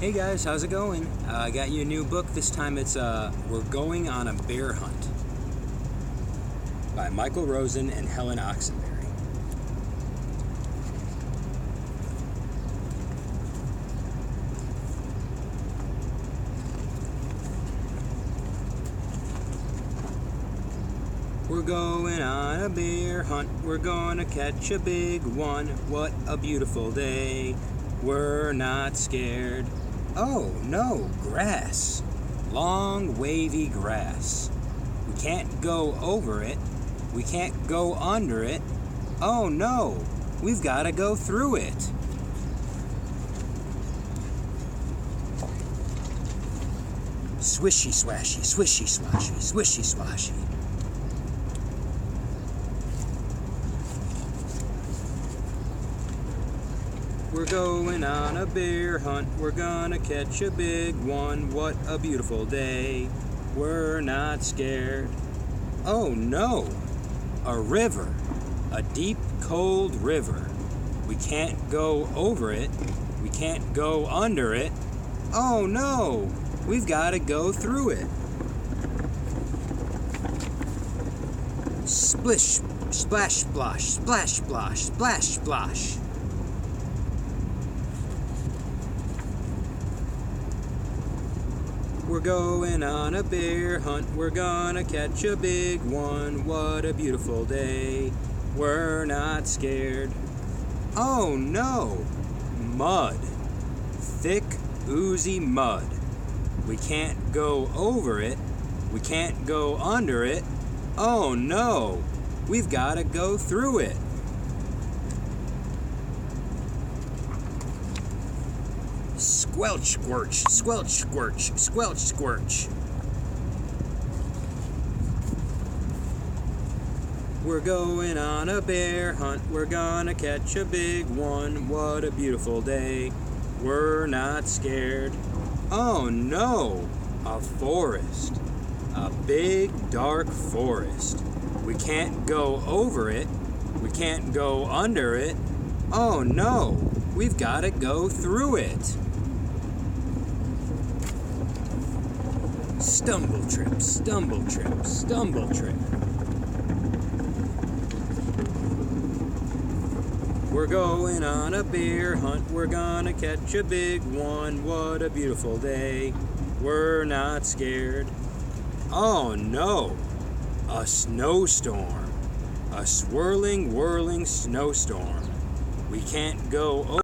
Hey guys, how's it going? I got you a new book. This time it's We're Going on a Bear Hunt by Michael Rosen and Helen Oxenberry. We're going on a bear hunt, we're gonna catch a big one. What a beautiful day, we're not scared. Oh no, grass, long wavy grass. We can't go over it, we can't go under it. Oh no, we've gotta go through it. Swishy swashy, swishy swashy, swishy swashy. We're going on a bear hunt, we're gonna catch a big one. What a beautiful day, we're not scared. Oh no, a river, a deep cold river. We can't go over it, we can't go under it. Oh no, we've gotta go through it. Splish, splash, splosh, splash, splosh, splash, splosh. We're going on a bear hunt, we're gonna catch a big one. What a beautiful day, we're not scared. Oh no, mud, thick, oozy mud. We can't go over it, we can't go under it. Oh no, we've gotta go through it. Squelch, squirch, squelch, squirch, squelch, squirch. We're going on a bear hunt, we're gonna catch a big one. What a beautiful day, we're not scared. Oh no, a forest, a big dark forest. We can't go over it, we can't go under it. Oh no, we've gotta go through it. Stumble trip, stumble trip, stumble trip. We're going on a bear hunt, we're gonna catch a big one. What a beautiful day, we're not scared. Oh no, a snowstorm, a swirling, whirling snowstorm. We can't go over